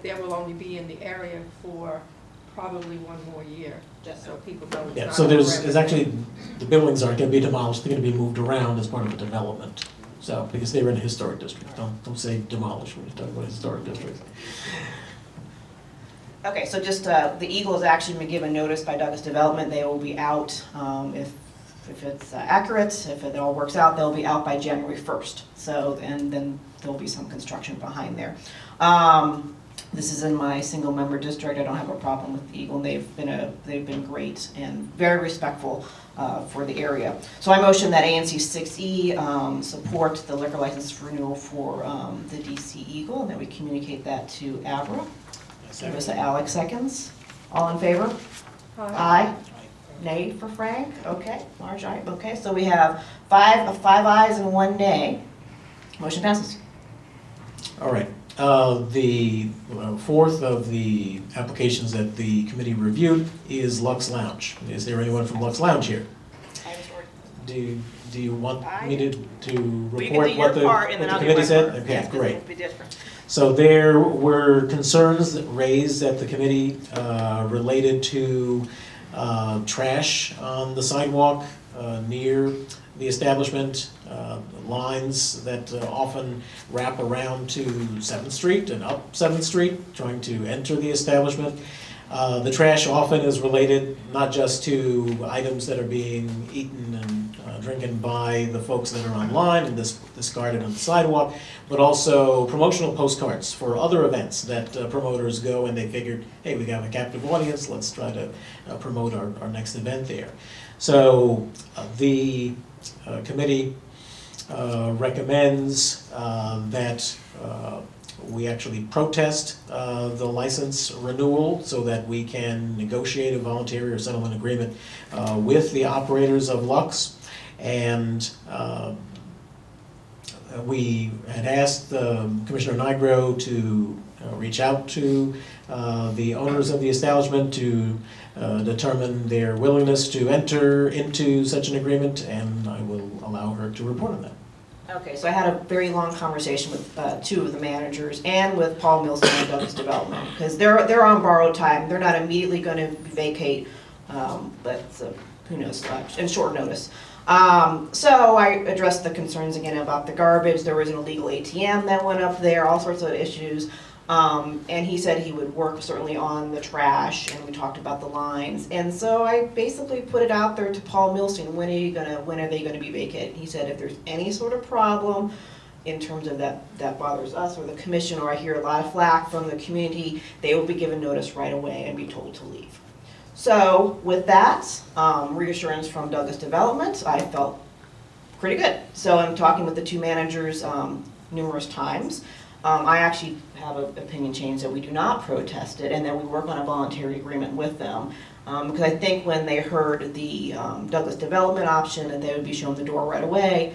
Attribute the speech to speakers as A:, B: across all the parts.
A: they will only be in the area for probably one more year, just so people know it's
B: Yeah,
A: not
B: so there's
A: forever.
B: actually, the buildings aren't gonna be demolished, they're gonna be moved around as part of the development. So, because they're in a historic district, don't say demolish when you talk about historic districts.
C: Okay, so just, the Eagle has actually been given notice by Douglas Development. They will be out, if it's accurate, if it all works out, they'll be out by January 1st. So, and then there'll be some construction behind there. This is in my single member district. I don't have a problem with the Eagle. They've been great and very respectful for the area. So I motion that ANC 6E support the liquor license renewal for the DC Eagle, and that we communicate that to Abra. Marissa Alex seconds. All in favor? Aye. Nay for Frank? Okay. Marge, aye. Okay, so we have five ayes and 1 nay. Motion passes.
B: All right, the fourth of the applications that the committee reviewed is Lux Lounge. Is there anyone from Lux Lounge here? Do you want me to report what the committee said? Okay, great. So there were concerns raised at the committee related to trash on the sidewalk near the establishment, lines that often wrap around to 7th Street and up 7th Street, trying to enter the establishment. The trash often is related not just to items that are being eaten and drinking by the folks that are online and discarded on the sidewalk, but also promotional postcards for other events that promoters go and they figured, hey, we got a captive audience, let's try to promote our next event there. So the committee recommends that we actually protest the license renewal so that we can negotiate a voluntary or settlement agreement with the operators of Lux. And we had asked Commissioner Nigro to reach out to the owners of the establishment to determine their willingness to enter into such an agreement, and I will allow her to report on that.
C: Okay, so I had a very long conversation with two of the managers and with Paul Mills and Douglas Development, because they're on borrowed time. They're not immediately going to vacate, but who knows, in short notice. So I addressed the concerns again about the garbage. There was an illegal ATM that went up there, all sorts of issues. And he said he would work certainly on the trash, and we talked about the lines. And so I basically put it out there to Paul Milstein, when are they gonna be vacated? He said if there's any sort of problem in terms of that bothers us or the commission, or I hear a lot of flack from the community, they will be given notice right away and be told to leave. So with that, reassurance from Douglas Development, I felt pretty good. So I'm talking with the two managers numerous times. I actually have an opinion change that we do not protest it and that we work on a voluntary agreement with them. Because I think when they heard the Douglas Development option and they would be shown the door right away,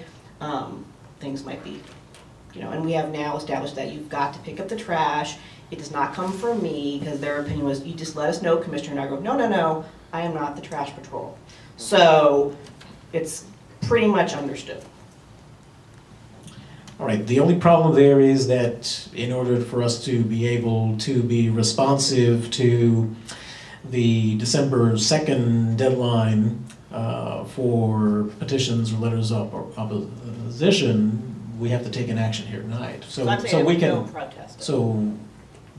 C: things might be, and we have now established that you've got to pick up the trash. It does not come from me, because their opinion was, you just let us know, Commissioner. And I go, no, I am not the trash patrol. So it's pretty much understood.
B: All right, the only problem there is that in order for us to be able to be responsive to the December 2nd deadline for petitions or letters of opposition, we have to take an action here tonight. So we can.
C: No protest.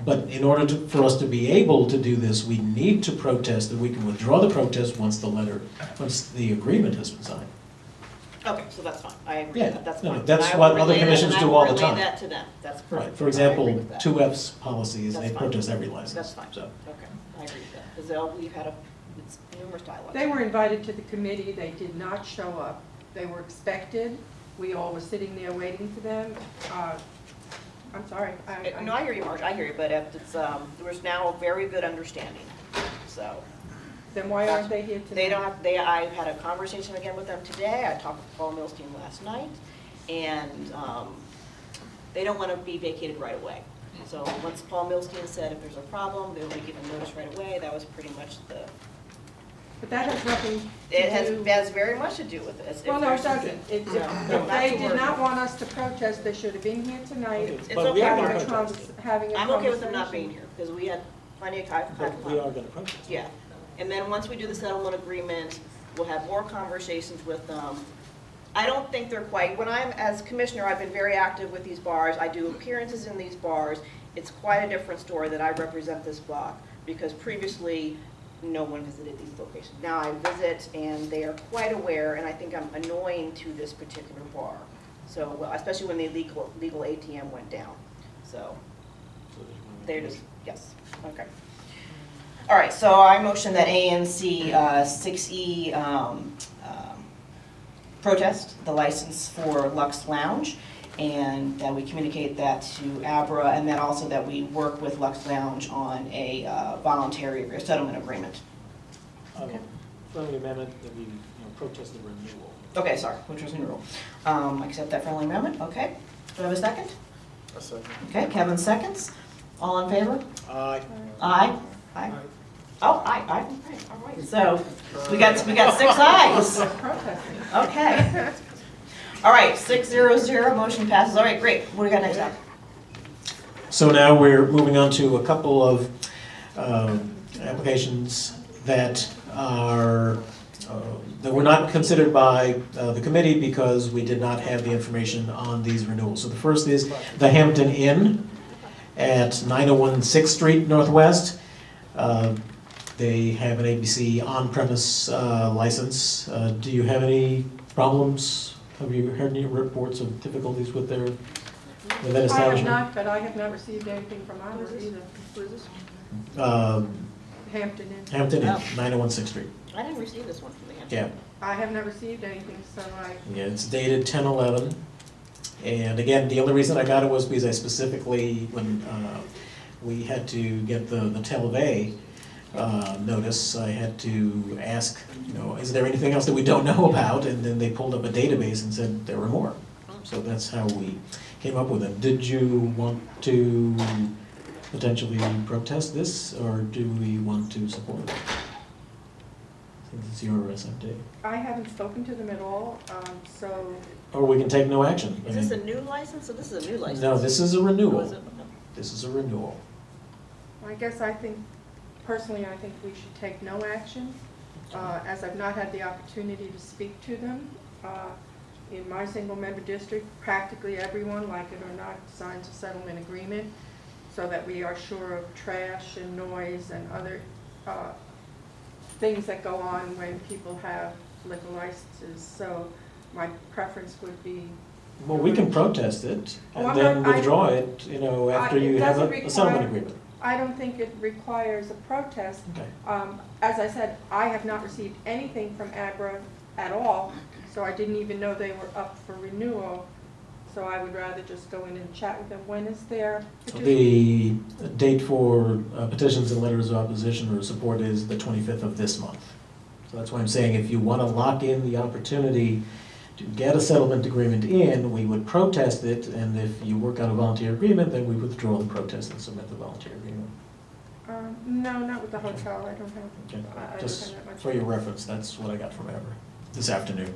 B: But in order for us to be able to do this, we need to protest, and we can withdraw the protest once the agreement has been signed.
C: Okay, so that's fine. I agree.
B: Yeah,
C: That's
B: no,
C: fine.
B: that's
C: And I
B: what
C: will
B: other
C: relay that,
B: commissions
C: and I
B: do
C: will
B: all the
C: relay
B: time.
C: that to them. That's perfect.
B: Right, for
C: I
B: example,
C: agree with that.
B: 2F's policies,
C: That's
B: they
C: fine.
B: protest every license.
C: That's fine.
B: So.
C: Okay, I agree with that. Because we've had it's numerous dialogues.
A: They were invited to the committee, they did not show up. They were expected, we all were sitting there waiting for them. I'm sorry.
C: No, I hear you, Marge. I hear you, but it's there's now a very good understanding. So
A: Then why aren't they here tonight?
C: I had a conversation again with them today. I talked with Paul Milstein last night, and they don't want to be vacated right away. So once Paul Milstein said if there's a problem, they'll be given notice right away. That was pretty much
A: But that has nothing to do.
C: It has very much to do with this.
A: Well, no, it doesn't. If
C: No,
A: if
C: not
A: they
C: to
A: did
C: worry.
A: not want us to protest, they should have been here tonight.
D: Okay,
C: It's
D: but we are
C: okay.
D: gonna
A: Having a
D: protest it.
A: having a
C: I'm okay with them not
A: conversation.
C: being here, because we had plenty of time.
D: But we are gonna protest.
C: Yeah, and then once we do the settlement agreement, we'll have more conversations with them. I don't think they're quite, when I'm, as commissioner, I've been very active with these bars, I do appearances in these bars. It's quite a different story that I represent this block, because previously, no one visited these locations. Now I visit, and they are quite aware, and I think I'm annoying to this particular bar. So, well, especially when the legal ATM went down, so. They're just, yes, okay. All right, so I motion that ANC 6E protest the license for Lux Lounge, and that we communicate that to Abra, and then also that we work with Lux Lounge on a voluntary settlement agreement.
D: Friendly amendment that we, protest the renewal.
C: Okay, sorry, which was renewal. Accept that friendly amendment, okay. Do I have a second?
D: A second.
C: Okay, Kevin seconds. All in favor?
D: Aye.
C: Aye. Aye. Oh, aye, all right. So, we got 6 ayes.
A: We're protesting.
C: Okay. All right, 6-0-0, motion passes. All right, great. What do we got next up?
B: So now we're moving on to a couple of applications that are, that were not considered by the committee because we did not have the information on these renewals. So the first is the Hampton Inn at 901 6th Street Northwest. They have an ABC on-premise license. Do you have any problems? Have you heard any reports of difficulties with that
A: I have
B: establishment?
A: not, but I have not received anything from ours either. Who is this? Hampton Inn.
B: Hampton Inn,
C: Oh.
B: 901 6th Street.
C: I didn't receive this one from the Hampton.
B: Yeah,
A: I have not received anything, so
B: yeah, it's dated 10/11. And again, the only reason I got it was because I specifically, when we had to get the Tel Aviv notice, I had to ask, is there anything else that we don't know about? And then they pulled up a database and said there were more. So that's how we came up with it. Did you want to potentially protest this, or do we want to support it? Since it's your SMD.
A: I haven't spoken to them at all, so
B: Or we can take no action.
C: Is this a new license? So this is a new license?
B: No, this is a
C: Or is
B: renewal.
C: it?
B: This is a renewal.
A: I guess I think, personally, I think we should take no action, as I've not had the opportunity to speak to them. In my single-member district, practically everyone, like it or not, signs a settlement agreement so that we are sure of trash and noise and other things that go on when people have liquor licenses. So my preference would be,
B: Well, we can protest it
A: Oh, I'm
B: and then
A: not-
B: withdraw it, after
A: it
B: you have
A: doesn't
B: a settlement
A: require-
B: agreement.
A: I don't think it requires a protest.
B: Okay.
A: As I said, I have not received anything from Abra at all, so I didn't even know they were up for renewal. So I would rather just go in and chat with them. When is their petition?
B: The date for petitions and letters of opposition or support is the 25th of this month. So that's why I'm saying if you want to lock in the opportunity to get a settlement agreement in, we would protest it, and if you work out a volunteer agreement, then we withdraw the protest and submit the volunteer agreement.
A: No, not with the hotel. I don't have,
B: Okay.
A: I don't
B: Just
A: have that much.
B: for your reference, that's what I got from Amber this afternoon.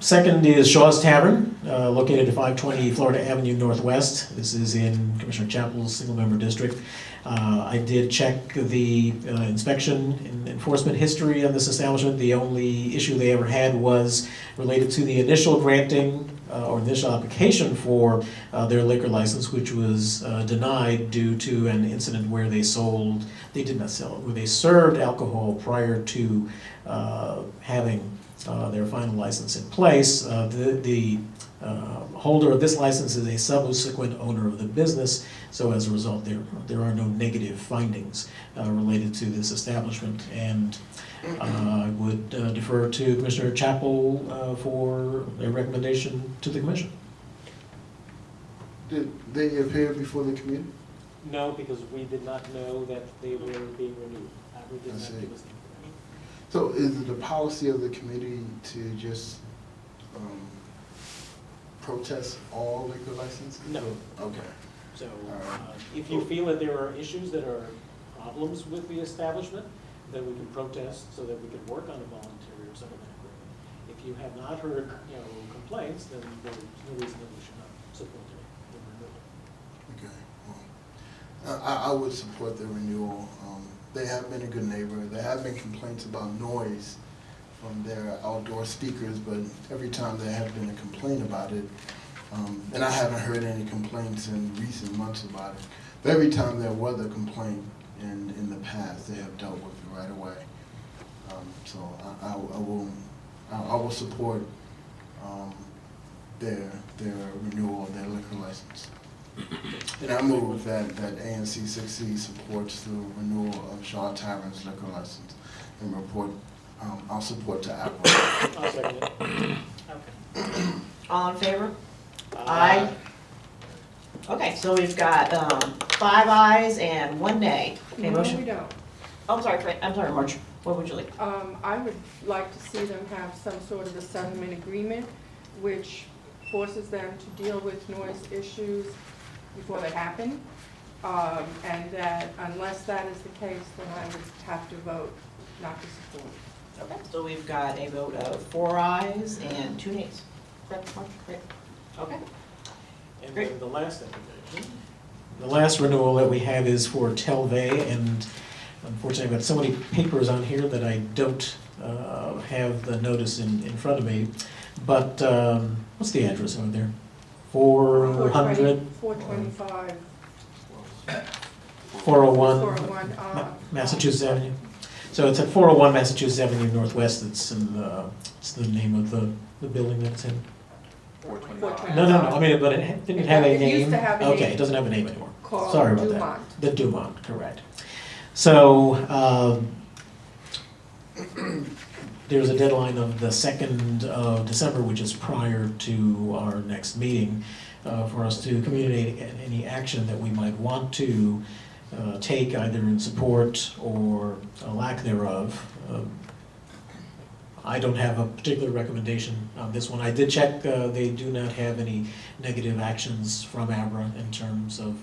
B: Second is Shaw's Tavern, located at 520 Florida Avenue Northwest. This is in Commissioner Chappell's single-member district. I did check the inspection and enforcement history on this establishment. The only issue they ever had was related to the initial granting or initial application for their liquor license, which was denied due to an incident where they did not sell it, where they served alcohol prior to having their final license in place. The holder of this license is a subsequent owner of the business, so as a result, there are no negative findings related to this establishment. And I would defer to Commissioner Chappell for their recommendation to the commission.
E: Did they appear before the committee?
D: No, because we did not know that they were being renewed. Abra did
E: I
D: not
E: see.
D: give us the information.
E: So is it the policy of the committee to just protest all liquor licenses?
D: No.
E: Okay.
D: So if you feel that there are issues that are problems with the establishment, then we can protest so that we can work on a voluntary or settlement agreement. If you have not heard, complaints, then there's no reason that we should not support the renewal.
E: Okay, well, I would support the renewal. They have been a good neighbor. There have been complaints about noise from their outdoor speakers, but every time there has been a complaint about it, and I haven't heard any complaints in recent months about it, but every time there was a complaint in the past, they have dealt with it right away. So I will support their renewal of their liquor license. And I move that ANC 6C supports the renewal of Shaw Tavern's liquor license and report, I'll support to Apple.
D: I'll second it.
C: Okay. All in favor? Aye. Okay, so we've got 5 ayes and 1 nay. Okay,
A: No, we
C: motion.
A: don't.
C: Oh, I'm sorry, I'm sorry, March. What would you like?
A: I would like to see them have some sort of a settlement agreement which forces them to deal with noise issues before they happen. And that unless that is the case, then I would have to vote not to support.
C: Okay, so we've got a vote of 4 ayes and 2 nays. Correct, March? Great. Okay.
D: And
C: Great.
D: then the last application.
B: The last renewal that we have is for Telvay, and unfortunately, I've got so many papers on here that I don't have the notice in front of me. But what's the address over there? 400?
A: 425.
B: 401
A: 401,
B: Massachusetts Avenue. So it's at 401 Massachusetts Avenue Northwest. It's it's the name of the building that it's in.
A: 425.
B: No. I mean, but didn't it have a
A: It
B: name?
A: used to have a
B: Okay,
A: name.
B: it doesn't have a name anymore.
A: Called
B: Sorry about
A: Dumont.
B: that. The Dumont, correct. So there's a deadline of the 2nd of December, which is prior to our next meeting, for us to communicate any action that we might want to take, either in support or a lack thereof. I don't have a particular recommendation on this one. I did check, they do not have any negative actions from Abra in terms of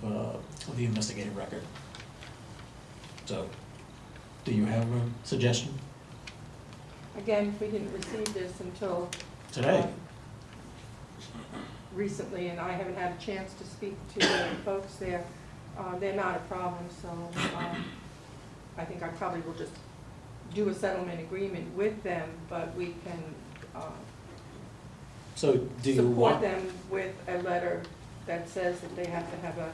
B: the investigative record. So, do you have a suggestion
A: Again, if we didn't receive this until
B: today?
A: recently, and I haven't had a chance to speak to the folks there, they're not a problem, so I think I probably will just do a settlement agreement with them, but we can
B: So, do you
A: support
B: want
A: them with a letter that says that they have to have a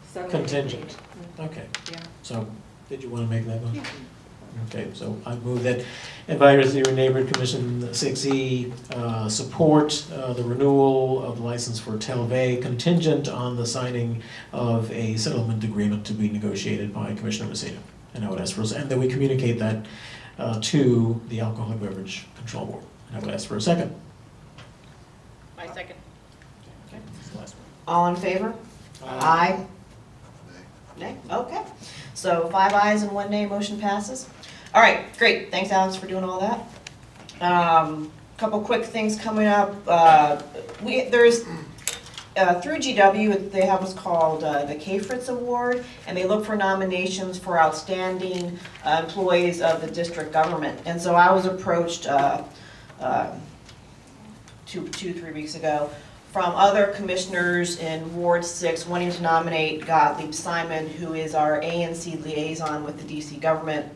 A: settlement
B: contingent?
A: agreement.
B: Okay,
A: Yeah.
B: so, did you want to make that motion? Okay, so I move that Advisory Neighborhood Commission 6E support the renewal of the license for Telvay contingent on the signing of a settlement agreement to be negotiated by Commissioner Messina. And I would ask for, and that we communicate that to the Alcoholic Beverage Control Board. And I would ask for a second.
C: I second.
B: Okay, that's the last one.
C: All in favor? Aye. Nay? Okay. So 5 ayes and 1 nay, motion passes. All right, great. Thanks, Alex, for doing all that. Couple quick things coming up. There's through GW, they have what's called the K. Fritz Award, and they look for nominations for outstanding employees of the district government. And so I was approached 2-3 weeks ago from other commissioners in Ward 6 wanting to nominate Gottlieb Simon, who is our ANC liaison with the DC government.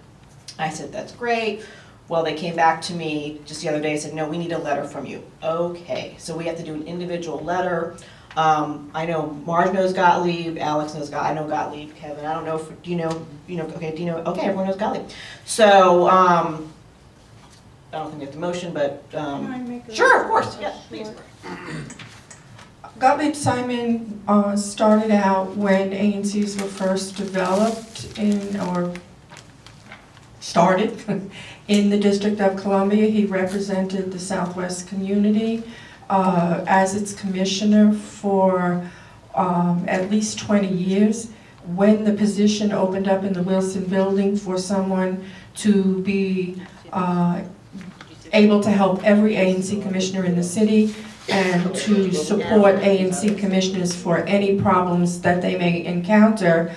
C: I said, that's great. Well, they came back to me just the other day and said, no, we need a letter from you. Okay, so we have to do an individual letter. I know Marge knows Gottlieb, Alex knows Gottlieb, I know Gottlieb, Kevin, I don't know if, do you know, okay, do you know, okay, everyone knows Gottlieb. So, I don't think we have to motion, but,
A: Can I make a-
C: sure, of course, yeah, please.
F: Gottlieb Simon started out when ANCs were first developed started in the District of Columbia. He represented the Southwest community as its commissioner for at least 20 years. When the position opened up in the Wilson Building for someone to be able to help every ANC commissioner in the city, and to support A&C commissioners for any problems that they may encounter.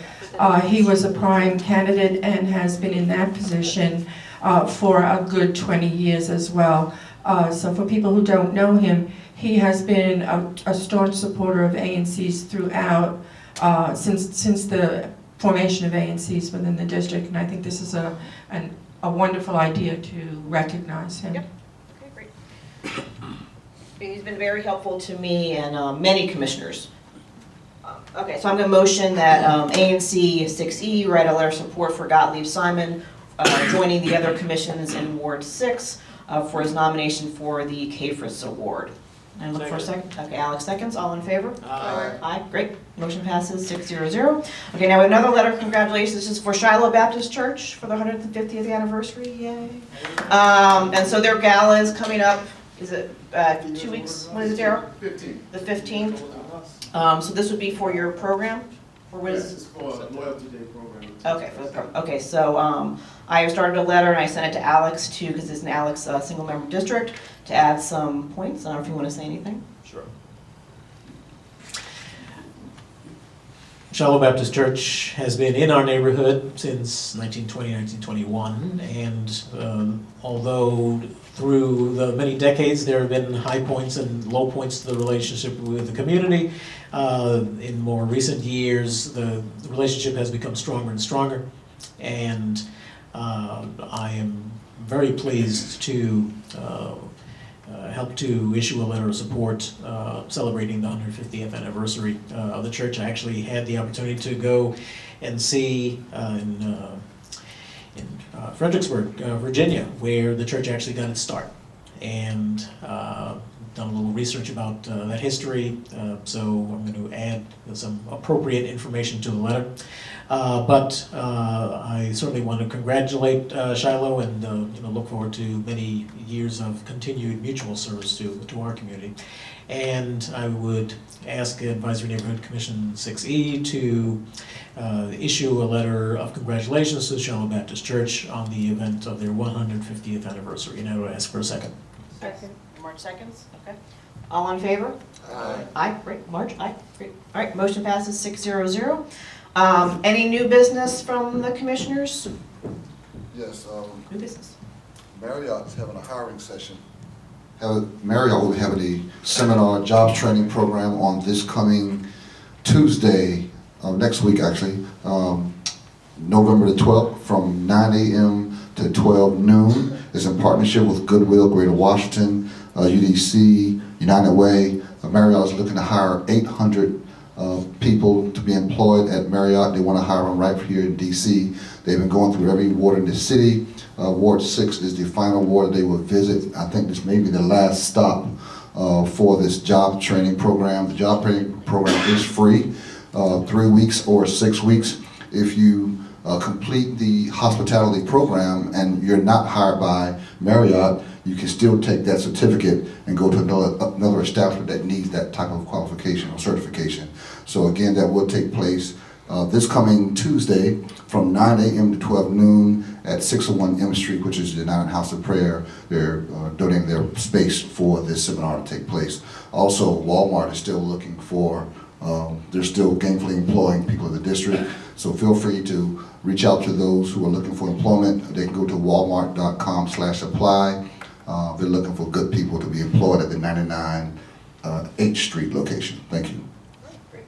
F: He was a prime candidate and has been in that position for a good 20 years as well. So for people who don't know him, he has been a staunch supporter of A&Cs throughout, since the formation of A&Cs within the district, and I think this is a wonderful idea to recognize him.
C: Yep. Okay, great. He's been very helpful to me and many commissioners. Okay, so I'm going to motion that A&C 6E write a letter of support for Gottlieb Simon joining the other commissions in Ward 6 for his nomination for the CAFRIS Award. And look for a second. Okay, Alex seconds. All in favor? Aye. Great. Motion passes 6-0. Okay, now we have another letter of congratulations. This is for Shiloh Baptist Church for the 150th anniversary. Yay. And so their gala is coming up. Is it 2 weeks? When is it, Daryl?
E: 15.
C: The 15th. So this would be for your program? Or what is?
E: Yes, it's for a Loyalty Day program.
C: Okay, for the program. Okay, so I started a letter and I sent it to Alex too, because it's an Alex single member district, to add some points. I don't know if you want to say anything.
B: Sure. Shiloh Baptist Church has been in our neighborhood since 1920, 1921, and although through the many decades there have been high points and low points to the relationship with the community, in more recent years the relationship has become stronger and stronger, and I am very pleased to help to issue a letter of support celebrating the 150th anniversary of the church. I actually had the opportunity to go and see in Fredericksburg, Virginia, where the church actually got its start, and done a little research about that history, so I'm going to add some appropriate information to the letter. But I certainly want to congratulate Shiloh and look forward to many years of continued mutual service to our community. And I would ask Advisory Neighborhood Commission 6E to issue a letter of congratulations to the Shiloh Baptist Church on the event of their 150th anniversary. And I would ask for a second.
A: Second.
C: March seconds. Okay. All in favor?
E: Aye.
C: Aye. Great. March. Aye. Great. All right. Motion passes 6-0. Any new business from the commissioners?
G: Yes,
C: New business.
G: Marriott's having a hiring session. Marriott will be having a seminar, jobs training program on this coming Tuesday, next week actually, November the 12th from 9 a.m. to 12 noon. It's in partnership with Goodwill, Greater Washington, UDC, United Way. Marriott is looking to hire 800 people to be employed at Marriott. They want to hire them right here in DC. They've been going through every ward in the city. Ward 6 is the final ward they will visit. I think this may be the last stop for this job training program. The job training program is free, 3 weeks or 6 weeks. If you complete the hospitality program and you're not hired by Marriott, you can still take that certificate and go to another establishment that needs that type of qualification or certification. So again, that will take place this coming Tuesday from 9 a.m. to 12 noon at 601 M Street, which is the United House of Prayer. They're donating their space for this seminar to take place. Also, Walmart is still looking for, they're still gainfully employing people in the district. So feel free to reach out to those who are looking for employment. They can go to walmart.com/apply. They're looking for good people to be employed at the 99 H Street location. Thank you.
C: Great.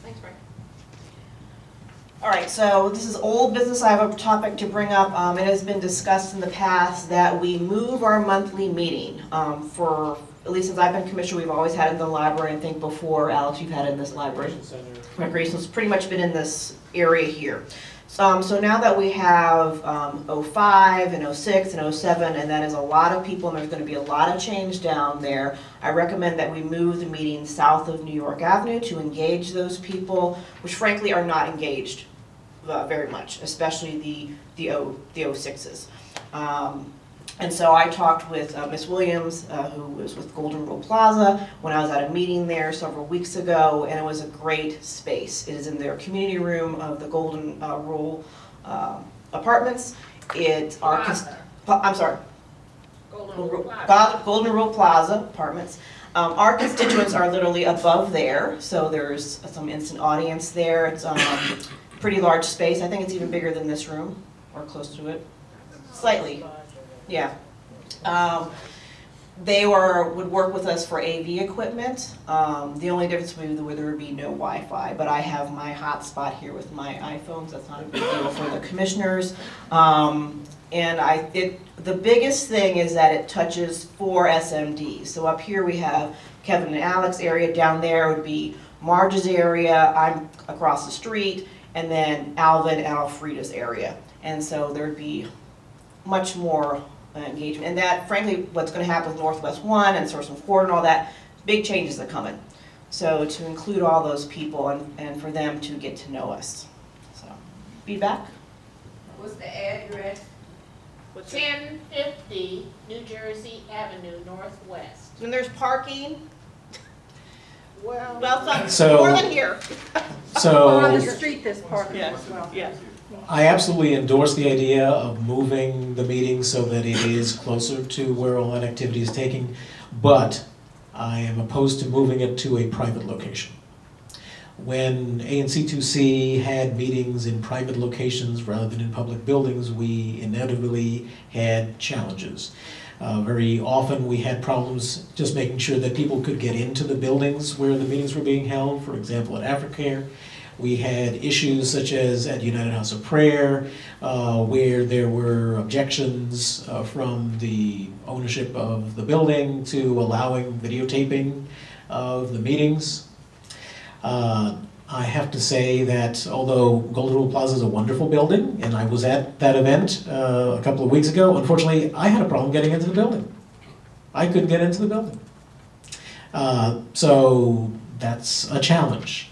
C: Thanks, Frank. All right, so this is old business. I have a topic to bring up. It has been discussed in the past that we move our monthly meeting. For at least since I've been commissioner, we've always had it in the library. I think before, Alex, you've had it in this library.
D: Center.
C: Recreation, it's pretty much been in this area here. So now that we have 05 and 06 and 07, and that is a lot of people, and there's going to be a lot of change down there, I recommend that we move the meeting south of New York Avenue to engage those people, which frankly are not engaged very much, especially the 06s. And so I talked with Ms. Williams, who was with Golden Rule Plaza, when I was at a meeting there several weeks ago, and it was a great space. It is in their community room of the Golden Rule Apartments. I'm sorry. Golden Rule Plaza Apartments. Our constituents are literally above there, so there's some instant audience there. It's pretty large space. I think it's even bigger than this room, or close to it. Slightly, yeah. They would work with us for AV equipment. The only difference would be there would be no Wi-Fi, but I have my hotspot here with my iPhones. That's not a big deal for the commissioners. And the biggest thing is that it touches 4 SMDs. So up here we have Kevin and Alex area. Down there would be Marge's area. I'm across the street, and then Alvin and Alfreda's area. And so there'd be much more engagement. And that, frankly, what's going to happen with Northwest 1 and Sourcewell Court and all that, big changes are coming. So to include all those people and for them to get to know us. So, feedback?
H: What's the address? 1050 New Jersey Avenue Northwest.
C: When there's parking,
D: Well,
C: well, it's
B: So-
C: more than here.
A: On the
B: So
A: street, there's parking as well.
C: Yeah.
B: I absolutely endorse the idea of moving the meeting so that it is closer to where all that activity is taking, but I am opposed to moving it to a private location. When ANC2C had meetings in private locations rather than in public buildings, we inevitably had challenges. Very often we had problems just making sure that people could get into the buildings where the meetings were being held, for example at AfriCare. We had issues such as at United House of Prayer, where there were objections from the ownership of the building to allowing videotaping of the meetings. I have to say that although Golden Rule Plaza is a wonderful building, and I was at that event a couple of weeks ago, unfortunately, I had a problem getting into the building. I couldn't get into the building. So that's a challenge.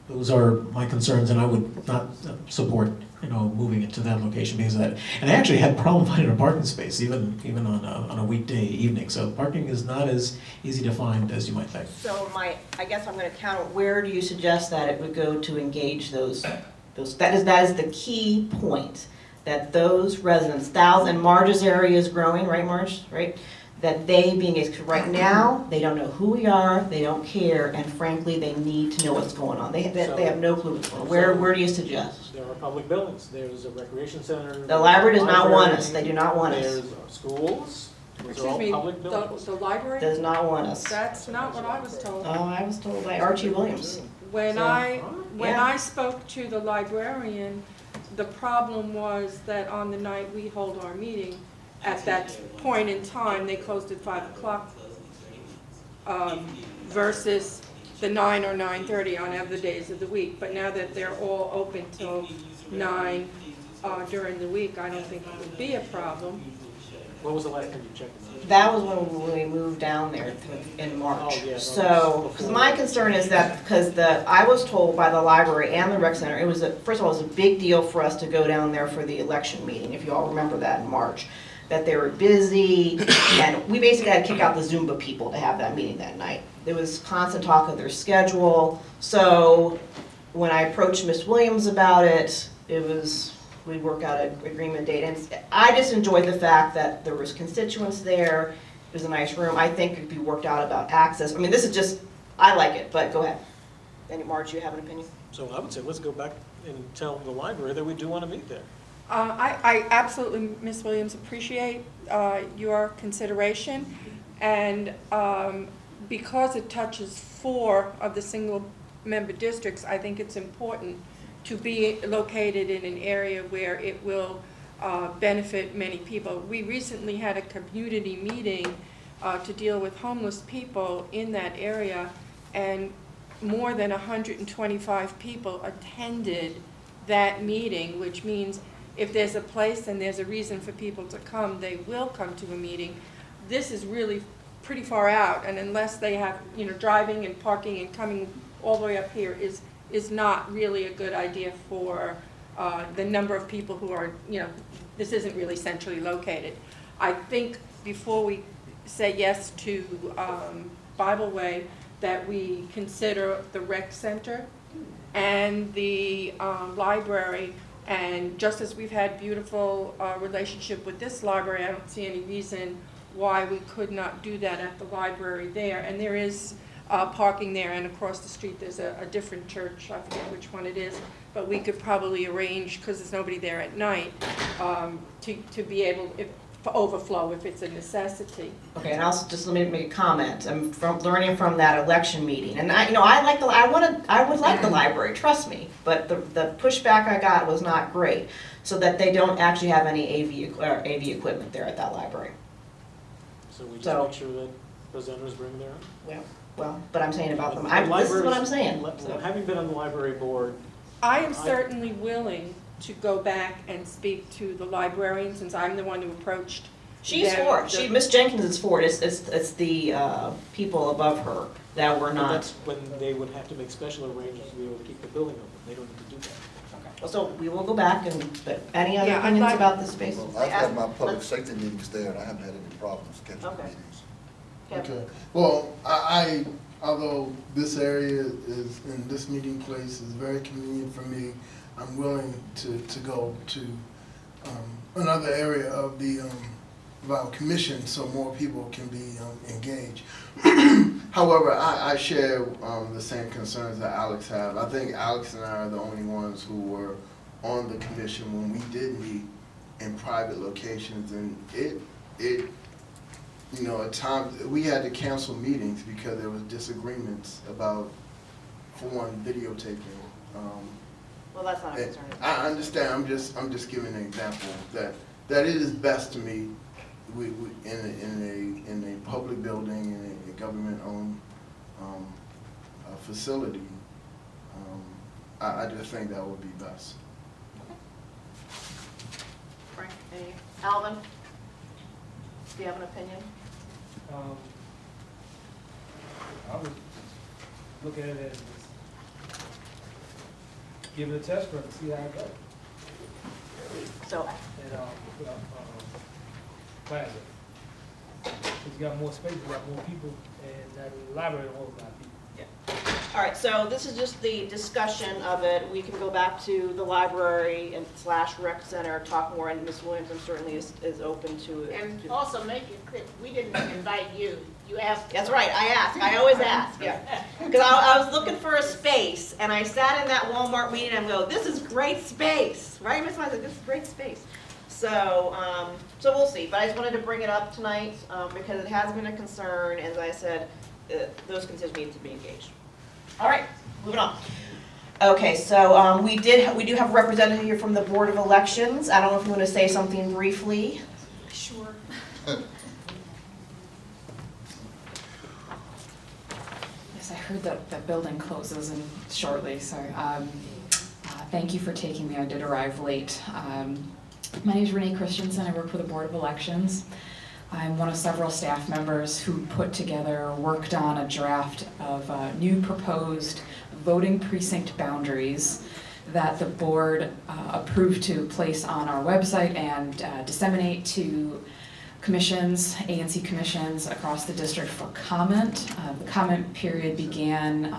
B: Those are my concerns, and I would not support, moving it to that location because of that. And I actually had a problem finding a parking space, even on a weekday evening. So parking is not as easy to find as you might think.
C: So I guess I'm going to counter, where do you suggest that it would go to engage those, that is the key point, that those residents, and Marge's area is growing, right, Marge, right? That they right now, they don't know who we are, they don't care, and frankly, they need to know what's going on. They have no clue what's going on. Where do you suggest?
D: there are public buildings. There's a recreation center.
C: The library does not want us,
D: library,
C: they do not want us,
D: There's schools. Those are
A: Excuse
D: all
A: me,
D: public buildings.
A: the library?
C: does not want us.
A: That's not what I was told.
C: Oh, I was told by Archie Williams.
A: When
C: So-
A: I spoke to the librarian, the problem was that on the night we hold our meeting, at that point in time, they closed at 5 o'clock, versus the 9 or 9:30 on other days of the week. But now that they're all open till 9 during the week, I don't think it would be a problem.
D: When was the last time you checked?
C: That was when we moved down there in March.
D: Oh, yeah,
C: So, because my concern is that, because I was told by the library and the rec center, first of all, it was a big deal for us to go down there for the election meeting, if you all remember that in March. That they were busy, and we basically had to kick out the Zumba people to have that meeting that night. There was constant talk of their schedule, so when I approached Ms. Williams about it, we work out an agreement date, and I just enjoyed the fact that there was constituents there, it was a nice room, I think it could be worked out about access, I mean, this is just, I like it, but go ahead. Any, Marge, you have an opinion?
D: So I would say, let's go back and tell the library that we do want to meet there.
A: I absolutely, Ms. Williams, appreciate your consideration, and because it touches 4 of the single-member districts, I think it's important to be located in an area where it will benefit many people. We recently had a community meeting to deal with homeless people in that area, and more than 125 people attended that meeting, which means if there's a place and there's a reason for people to come, they will come to a meeting. This is really pretty far out, and unless they have, driving and parking and coming all the way up here is not really a good idea for the number of people who are, this isn't really centrally located. I think before we say yes to Bible Way, that we consider the rec center and the library. And just as we've had beautiful relationship with this library, I don't see any reason why we could not do that at the library there. And there is parking there, and across the street there's a different church, I forget which one it is, but we could probably arrange, because there's nobody there at night, to be able, for overflow if it's a necessity.
C: Okay, and also just let me make a comment. I'm learning from that election meeting, and I would like the library, trust me, but the pushback I got was not great, so that they don't actually have any AV equipment there at that library.
D: So we just
C: So-
D: make sure that presenters bring their own.
C: Well, but I'm saying about them,
D: The
C: this is what
D: libraries-
C: I'm saying.
D: Well,
C: So-
D: having been on the library board,
A: I am certainly willing to go back and speak to the librarian, since I'm the one who approached
C: She's
A: them.
C: for it. Miss Jenkins is for it. It's the people above her that were
D: but
C: not.
D: that's when they would have to make special arrangements to be able to keep the building open. They don't need to do that.
C: So we will go back but any other
A: Yeah, I'd
C: opinions
A: like-
C: about this space?
G: Well, I've had my public safety meetings there, and I haven't had any problems catching
C: Okay.
G: meetings.
E: Okay, well, I, although this area is, in this meeting place is very convenient for me, I'm willing to go to another area of our commission so more people can be engaged. However, I share the same concerns that Alex have. I think Alex and I are the only ones who were on the commission when we did meet in private locations, and it you know, at times, we had to cancel meetings because there was disagreements about, for one, videotaping.
C: Well, that's not a concern.
E: I understand, I'm just giving an example, that it is best to meet in a public building, in a government-owned facility. I just think that would be best.
C: Frank, Alvin, do you have an opinion?
I: I would look at it as just give it a test run and see how it goes.
C: So,
I: And, Plaza. Because you got more space, you got more people, and that library don't hold a lot of people.
C: all right, so this is just the discussion of it. We can go back to the library and / rec center, talk more, and Ms. Williams certainly is open to it.
H: And also make it clear, we didn't invite you. You asked.
C: That's right, I ask, I always ask, yeah. Because I was looking for a space, and I sat in that Walmart meeting, and I go, this is great space, right, Ms. Wise, this is great space. So, so we'll see, but I just wanted to bring it up tonight, because it has been a concern, as I said, those concerns need to be engaged. All right, moving on. Okay, so we do have a representative here from the Board of Elections. I don't know if you want to say something briefly.
J: Sure. Yes, I heard that the building closes shortly, so thank you for taking me. I did arrive late. My name is Renee Christensen. I work for the Board of Elections. I'm one of several staff members who put together, worked on a draft of new proposed voting precinct boundaries that the board approved to place on our website and disseminate to commissions, ANC commissions across the district for comment. The comment period began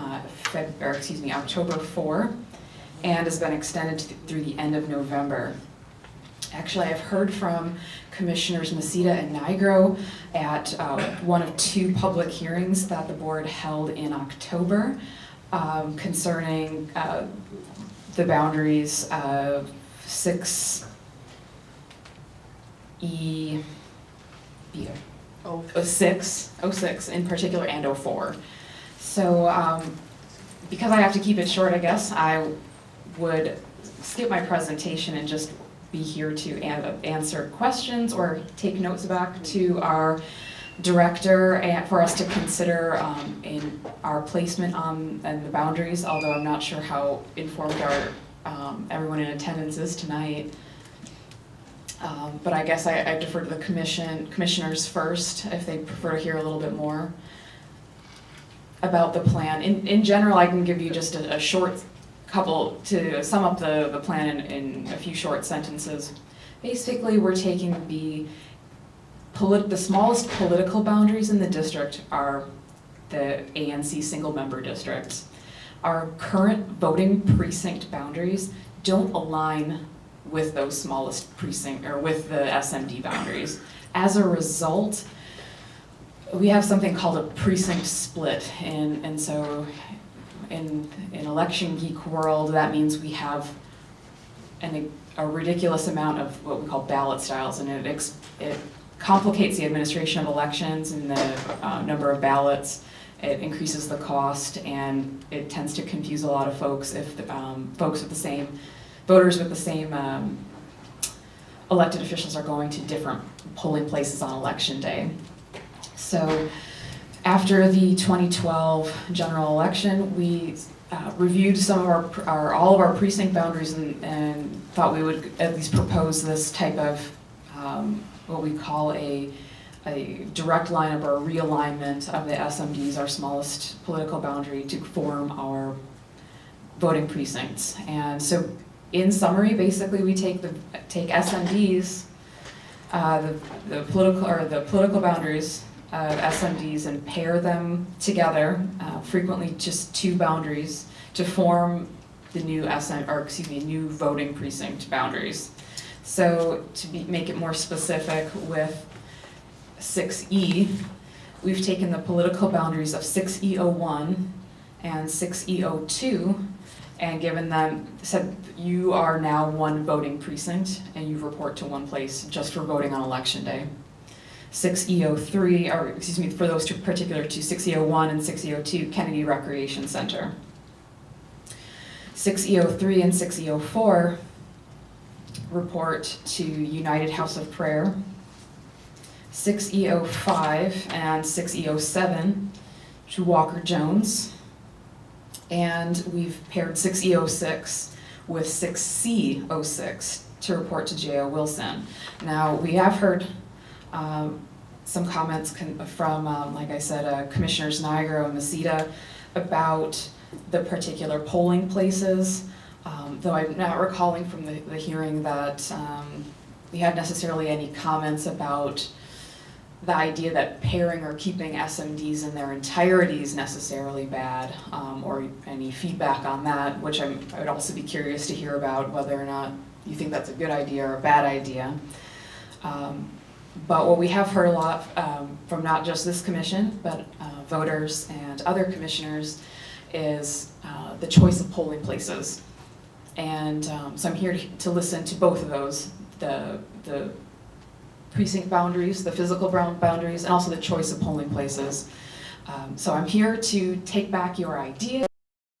J: October 4 and has been extended through the end of November. Actually, I've heard from Commissioners Maceda and Nigro at one of 2 public hearings that the board held in October concerning the boundaries of 6E, 06 in particular, and 04. So because I have to keep it short, I guess, I would skip my presentation and just be here to answer questions or take notes back to our director and for us to consider in our placement and the boundaries, although I'm not sure how informed everyone in attendance is tonight. But I guess I defer to the commissioners first if they prefer to hear a little bit more about the plan. In general, I can give you just a short couple to sum up the plan in a few short sentences. Basically, we're taking the smallest political boundaries in the district are the ANC single-member districts. Our current voting precinct boundaries don't align with those smallest precinct or with the SMD boundaries. As a result, we have something called a precinct split, and so in election geek world, that means we have a ridiculous amount of what we call ballot styles, and it complicates the administration of elections and the number of ballots. It increases the cost, and it tends to confuse a lot of folks if voters with the same elected officials are going to different polling places on election day. So after the 2012 general election, we reviewed some of all of our precinct boundaries and thought we would at least propose this type of what we call a direct lineup or a realignment of the SMDs, our smallest political boundary, to form our voting precincts. And so in summary, basically we take SMDs, the political boundaries of SMDs, and pair them together, frequently just two boundaries, to form the new new voting precinct boundaries. So to make it more specific, with 6E, we've taken the political boundaries of 6E01 and 6E02 and given them, said you are now one voting precinct and you report to one place just for voting on election day. 6E03, or excuse me, for those two particular two, 6E01 and 6E02, Kennedy Recreation Center. 6E03 and 6E04 report to United House of Prayer. 6E05 and 6E07 to Walker Jones. And we've paired 6E06 with 6C06 to report to J.O. Wilson. Now, we have heard some comments from, like I said, Commissioners Nigro and Maceda about the particular polling places, though I'm not recalling from the hearing that we had necessarily any comments about the idea that pairing or keeping SMDs in their entirety is necessarily bad, or any feedback on that, which I would also be curious to hear about, whether or not you think that's a good idea or a bad idea. But what we have heard a lot from not just this commission, but voters and other commissioners, is the choice of polling places. And so I'm here to listen to both of those, the precinct boundaries, the physical boundaries, and also the choice of polling places. So I'm here to take back your ideas.